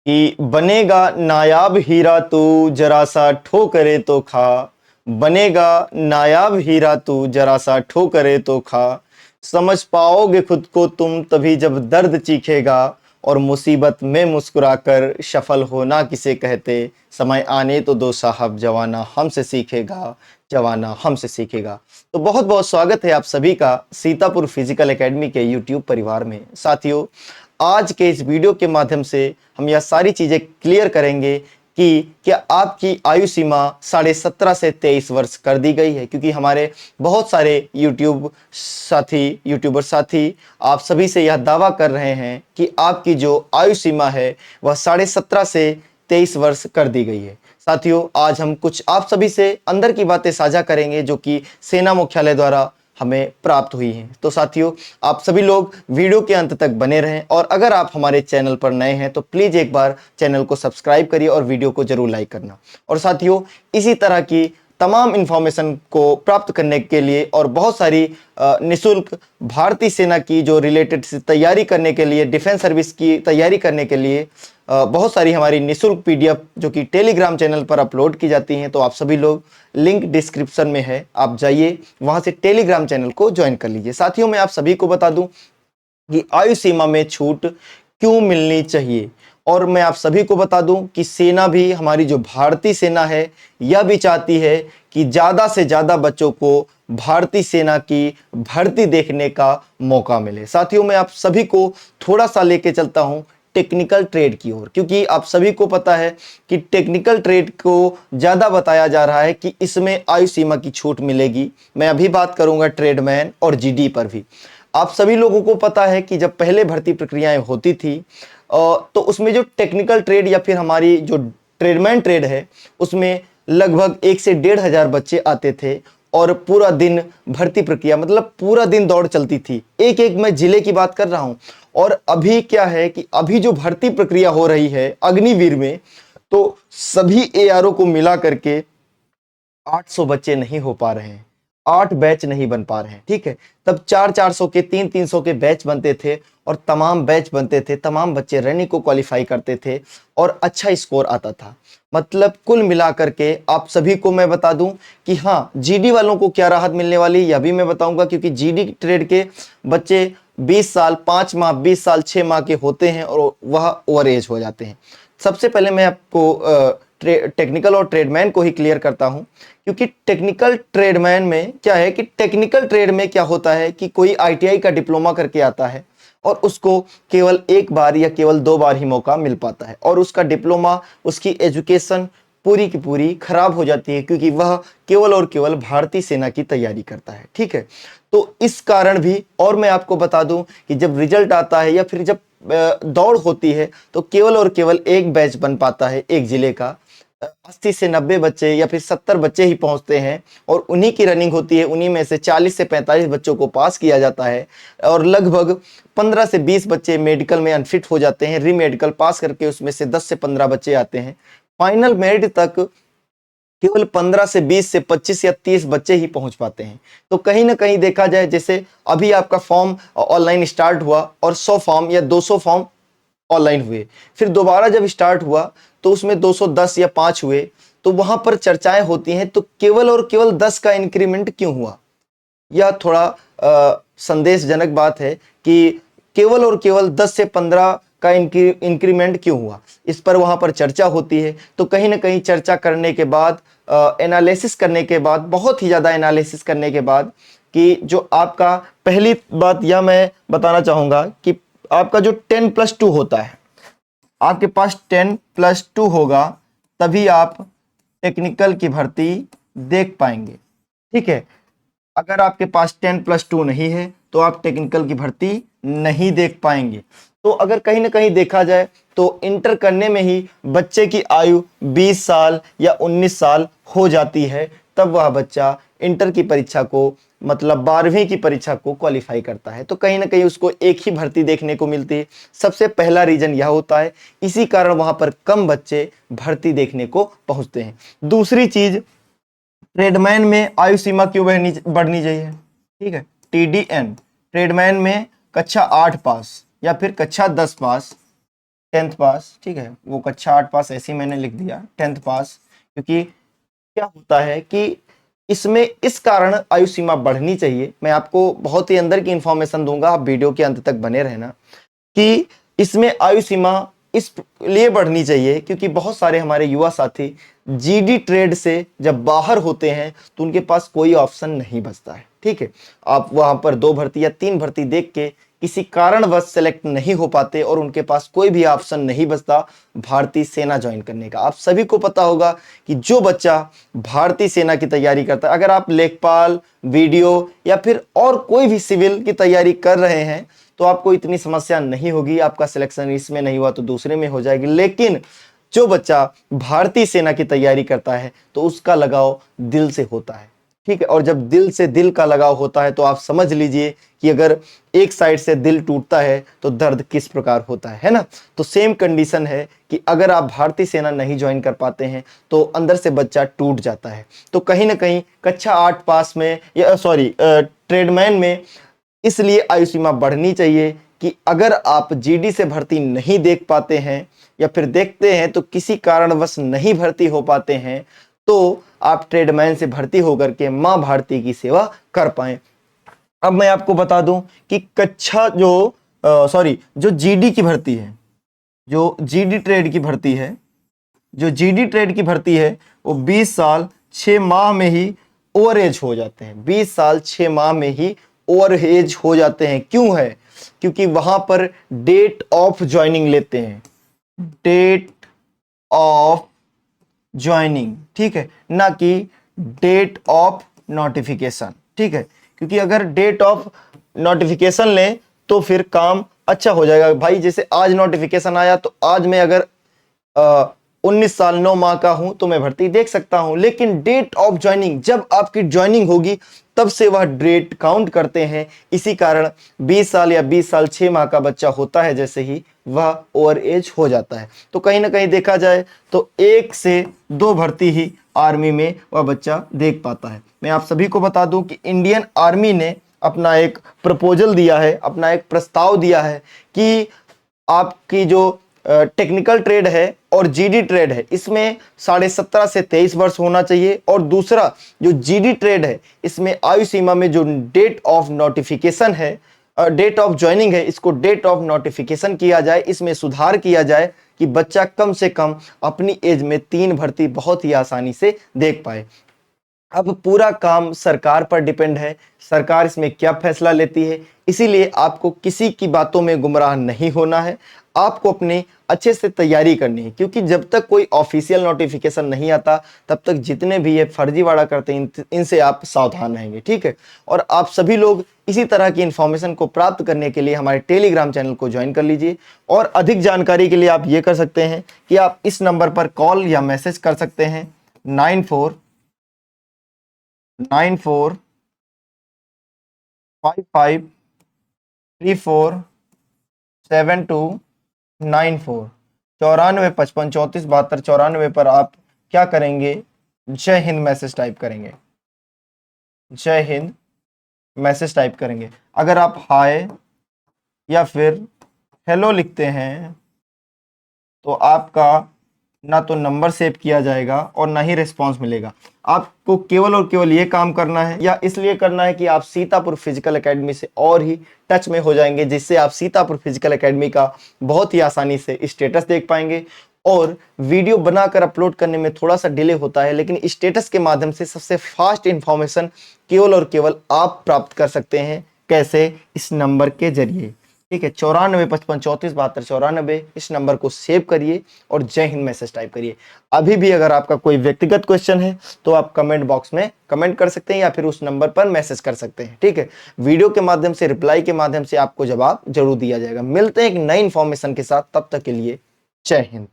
कि बनेगा नायाब हीरा तू जरा सा ठोकरे तो खा। बनेगा नायाब हीरा तू जरा सा ठोकरे तो खा। समझ पाओगे खुद को तुम तभी जब दर्द चीखेगा। और मुसीबत में मुस्कुराकर सफल होना किसे कहते। समय आने तो दो साहब जवाना हमसे सीखेगा। जवाना हमसे सीखेगा। तो बहुत बहुत स्वागत है आप सभी का सीतापुर फिजिकल एकेडमी के यूट्यूब परिवार में। साथियों, आज के इस वीडियो के माध्यम से हम यह सारी चीजें क्लियर करेंगे कि क्या आपकी आयु सीमा 17.5 से 23 वर्ष कर दी गई है, क्योंकि हमारे बहुत सारे यूट्यूबर साथी आप सभी से यह दावा कर रहे हैं कि आपकी जो आयु सीमा है वह 17.5 से 23 वर्ष कर दी गई है। साथियों, आज हम कुछ आप सभी से अंदर की बातें साझा करेंगे जो कि सेना मुख्यालय द्वारा हमें प्राप्त हुई हैं। तो साथियों, आप सभी लोग वीडियो के अंत तक बने रहें, और अगर आप हमारे चैनल पर नए हैं तो प्लीज एक बार चैनल को सब्सक्राइब करिए और वीडियो को जरूर लाइक करना। और साथियों, इसी तरह की तमाम इंफॉर्मेशन को प्राप्त करने के लिए और बहुत सारी निशुल्क भारतीय सेना की जो रिलेटेड तैयारी करने के लिए, डिफेंस सर्विस की तैयारी करने के लिए बहुत सारी हमारी निशुल्क पीडीएफ जो कि टेलीग्राम चैनल पर अपलोड की जाती हैं। तो आप सभी लोग, लिंक डिस्क्रिप्शन में है, आप जाइए वहां से टेलीग्राम चैनल को ज्वाइन कर लीजिए। साथियों, मैं आप सभी को बता दूं कि आयु सीमा में छूट क्यों मिलनी चाहिए, और मैं आप सभी को बता दूं कि सेना भी, हमारी जो भारतीय सेना है, यह भी चाहती है कि ज्यादा से ज्यादा बच्चों को भारतीय सेना की भर्ती देखने का मौका मिले। साथियों, मैं आप सभी को थोड़ा सा लेके चलता हूं टेक्निकल ट्रेड की ओर, क्योंकि आप सभी को पता है कि टेक्निकल ट्रेड को ज्यादा बताया जा रहा है कि इसमें आयु सीमा की छूट मिलेगी। मैं अभी बात करूंगा ट्रेडमैन और जीडी पर भी। आप सभी लोगों को पता है कि जब पहले भर्ती प्रक्रियाएं होती थी तो उसमें जो टेक्निकल ट्रेड या फिर हमारी जो ट्रेडमैन ट्रेड है, उसमें लगभग 1 से 1,500 बच्चे आते थे और पूरा दिन भर्ती प्रक्रिया, मतलब पूरा दिन दौड़ चलती थी। एक एक मैं जिले की बात कर रहा हूं। और अभी क्या है कि अभी जो भर्ती प्रक्रिया हो रही है अग्निवीर में, तो सभी एआरओ को मिला करके 800 बच्चे नहीं हो पा रहे हैं, 8 बैच नहीं बन पा रहे हैं। ठीक है, तब 400-400 के, 300-300 के बैच बनते थे, और तमाम बैच बनते थे, तमाम बच्चे रनिंग को क्वालिफाई करते थे और अच्छा स्कोर आता था। मतलब कुल मिलाकर के आप सभी को मैं बता दूं कि हाँ, जीडी वालों को क्या राहत मिलने वाली यह भी मैं बताऊंगा, क्योंकि जीडी ट्रेड के बच्चे 20 साल 5 माह, 20 साल 6 माह के होते हैं और वह ओवर एज हो जाते हैं। सबसे पहले मैं आपको टेक्निकल और ट्रेडमैन को ही क्लियर करता हूं, क्योंकि टेक्निकल ट्रेडमैन में क्या है कि टेक्निकल ट्रेड में क्या होता है कि कोई आईटीआई का डिप्लोमा करके आता है और उसको केवल एक बार या केवल 2 बार ही मौका मिल पाता है, और उसका डिप्लोमा, उसकी एजुकेशन पूरी की पूरी खराब हो जाती है, क्योंकि वह केवल और केवल भारतीय सेना की तैयारी करता है। ठीक है, तो इस कारण भी, और मैं आपको बता दूं कि जब रिजल्ट आता है या फिर जब दौड़ होती है, तो केवल और केवल एक बैच बन पाता है एक जिले का। 80 से 90 बच्चे या फिर 70 बच्चे ही पहुंचते हैं, और उन्हीं की रनिंग होती है, उन्हीं में से 40 से 45 बच्चों को पास किया जाता है, और लगभग 15 से 20 बच्चे मेडिकल में अनफिट हो जाते हैं। री मेडिकल पास करके उसमें से 10 से 15 बच्चे आते हैं। फाइनल मेरिट तक केवल 15 से 20 से 25 या 30 बच्चे ही पहुंच पाते हैं। तो कहीं ना कहीं देखा जाए, जैसे अभी आपका फॉर्म ऑनलाइन स्टार्ट हुआ और 100 फॉर्म या 200 फॉर्म ऑनलाइन हुए, फिर दोबारा जब स्टार्ट हुआ तो उसमें 210 या 5 हुए, तो वहां पर चर्चाएं होती हैं, तो केवल और केवल 10 का इंक्रीमेंट क्यों हुआ। यह थोड़ा संदेशजनक बात है कि केवल और केवल 10 से 15 का इंक्रीमेंट क्यों हुआ, इस पर वहां पर चर्चा होती है। तो कहीं ना कहीं चर्चा करने के बाद, एनालिसिस करने के बाद, बहुत ही ज़्यादा एनालिसिस करने के बाद, कि जो आपका, पहली बात यह मैं बताना चाहूँगा कि आपका जो 10+2 होता है, आपके पास 10+2 होगा, तभी आप टेक्निकल की भर्ती देख पाएंगे। ठीक है, अगर आपके पास 10+2 नहीं है तो आप टेक्निकल की भर्ती नहीं देख पाएंगे। तो अगर कहीं ना कहीं देखा जाए तो इंटर करने में ही बच्चे की आयु 20 साल या 19 साल हो जाती है, तब वह बच्चा इंटर की परीक्षा को, मतलब 12वीं की परीक्षा को क्वालिफाई करता है। तो कहीं ना कहीं उसको एक ही भर्ती देखने को मिलती है। सबसे पहला रीजन यह होता है, इसी कारण वहां पर कम बच्चे भर्ती देखने को पहुंचते हैं। दूसरी चीज, ट्रेडमैन में आयु सीमा क्यों बढ़नी चाहिए। ठीक है, टीडीएन ट्रेडमैन में कक्षा 8 पास या फिर कक्षा 10 पास 10th पास, ठीक है, वो कक्षा 8 पास ऐसे ही मैंने लिख दिया 10th पास, क्योंकि क्या होता है कि इसमें इस कारण आयु सीमा बढ़नी चाहिए। मैं आपको बहुत ही अंदर की इंफॉर्मेशन दूंगा, आप वीडियो के अंत तक बने रहना, कि इसमें आयु सीमा इस लिए बढ़नी चाहिए क्योंकि बहुत सारे हमारे युवा साथी जीडी ट्रेड से जब बाहर होते हैं तो उनके पास कोई ऑप्शन नहीं बचता है। ठीक है, आप वहां पर 2 भर्ती या 3 भर्ती देख के किसी कारणवश सेलेक्ट नहीं हो पाते और उनके पास कोई भी ऑप्शन नहीं बचता भारतीय सेना ज्वाइन करने का। आप सभी को पता होगा कि जो बच्चा भारतीय सेना की तैयारी करता है, अगर आप लेखपाल, वीडियो या फिर और कोई भी सिविल की तैयारी कर रहे हैं तो आपको इतनी समस्या नहीं होगी, आपका सिलेक्शन इसमें नहीं हुआ तो दूसरे में हो जाएगी। लेकिन जो बच्चा भारतीय सेना की तैयारी करता है तो उसका लगाव दिल से होता है। ठीक है, और जब दिल से दिल का लगाव होता है तो आप समझ लीजिए कि अगर एक साइड से दिल टूटता है तो दर्द किस प्रकार होता है ना। तो सेम कंडीशन है कि अगर आप भारतीय सेना नहीं ज्वाइन कर पाते हैं तो अंदर से बच्चा टूट जाता है। तो कहीं ना कहीं कक्षा 8 पास में या ट्रेडमैन में इसलिए आयु सीमा बढ़नी चाहिए कि अगर आप जीडी से भर्ती नहीं देख पाते हैं या फिर देखते हैं तो किसी कारणवश नहीं भर्ती हो पाते हैं तो आप ट्रेडमैन से भर्ती होकर के मां भारती की सेवा कर पाए। अब मैं आपको बता दूं कि कक्षा जो जीडी की भर्ती है, जो जीडी ट्रेड की भर्ती है, जो जीडी ट्रेड की भर्ती है वो 20 साल 6 माह में ही ओवर एज हो जाते हैं। 20 साल 6 माह में ही ओवर एज हो जाते हैं। क्यों है? क्योंकि वहां पर डेट ऑफ ज्वाइनिंग लेते हैं, डेट ऑफ ज्वाइनिंग, ठीक है, ना कि डेट ऑफ नोटिफिकेशन। ठीक है, क्योंकि अगर डेट ऑफ नोटिफिकेशन लें तो फिर काम अच्छा हो जाएगा। भाई जैसे आज नोटिफिकेशन आया तो आज मैं अगर 19 साल 9 माह का हूं तो मैं भर्ती देख सकता हूं, लेकिन डेट ऑफ ज्वाइनिंग जब आपकी ज्वाइनिंग होगी तब से वह डेट काउंट करते हैं। इसी कारण 20 साल या 20 साल 6 माह का बच्चा होता है जैसे ही वह ओवर एज हो जाता है। तो कहीं ना कहीं देखा जाए तो 1 से 2 भर्ती ही आर्मी में वह बच्चा देख पाता है। मैं आप सभी को बता दूं कि इंडियन आर्मी ने अपना एक प्रपोजल दिया है, अपना एक प्रस्ताव दिया है कि आपकी जो टेक्निकल ट्रेड है और जीडी ट्रेड है इसमें 17.5 से 23 वर्ष होना चाहिए, और दूसरा जो जीडी ट्रेड है इसमें आयु सीमा में जो डेट ऑफ नोटिफिकेशन है, डेट ऑफ ज्वाइनिंग है, इसको डेट ऑफ नोटिफिकेशन किया जाए, इसमें सुधार किया जाए कि बच्चा कम से कम अपनी एज में 3 भर्ती बहुत ही आसानी से देख पाए। अब पूरा काम सरकार पर डिपेंड है, सरकार इसमें क्या फैसला लेती है, इसीलिए आपको किसी की बातों में गुमराह नहीं होना है। आपको अपनी अच्छे से तैयारी करनी है, क्योंकि जब तक कोई ऑफिशियल नोटिफिकेशन नहीं आता तब तक जितने भी ये फर्जीवाड़ा करते हैं इनसे आप सावधान रहेंगे। ठीक है, और आप सभी लोग इसी तरह की इंफॉर्मेशन को प्राप्त करने के लिए हमारे टेलीग्राम चैनल को ज्वाइन कर लीजिए, और अधिक जानकारी के लिए आप ये कर सकते हैं कि आप इस नंबर पर कॉल या मैसेज कर सकते हैं 949455347294 9455347294 पर आप क्या करेंगे? जय हिंद मैसेज टाइप करेंगे, जय हिंद मैसेज टाइप करेंगे। अगर आप हाय या फिर हेलो लिखते हैं तो आपका ना तो नंबर सेव किया जाएगा और ना ही रिस्पांस मिलेगा। आपको केवल और केवल ये काम करना है, या इसलिए करना है कि आप सीतापुर फिजिकल एकेडमी से और ही टच में हो जाएंगे, जिससे आप सीतापुर फिजिकल एकेडमी का बहुत ही आसानी से स्टेटस देख पाएंगे। और वीडियो बनाकर अपलोड करने में थोड़ा सा डिले होता है, लेकिन स्टेटस के माध्यम से सबसे फास्ट इंफॉर्मेशन केवल और केवल आप प्राप्त कर सकते हैं। कैसे? इस नंबर के जरिए। ठीक है, 9455347294, इस नंबर को सेव करिए और जय हिंद मैसेज टाइप करिए। अभी भी अगर आपका कोई व्यक्तिगत क्वेश्चन है तो आप कमेंट बॉक्स में कमेंट कर सकते हैं या फिर उस नंबर पर मैसेज कर सकते हैं। ठीक है, वीडियो के माध्यम से, रिप्लाई के माध्यम से आपको जवाब जरूर दिया जाएगा। मिलते हैं एक नई इंफॉर्मेशन के साथ, तब तक के लिए जय हिंद।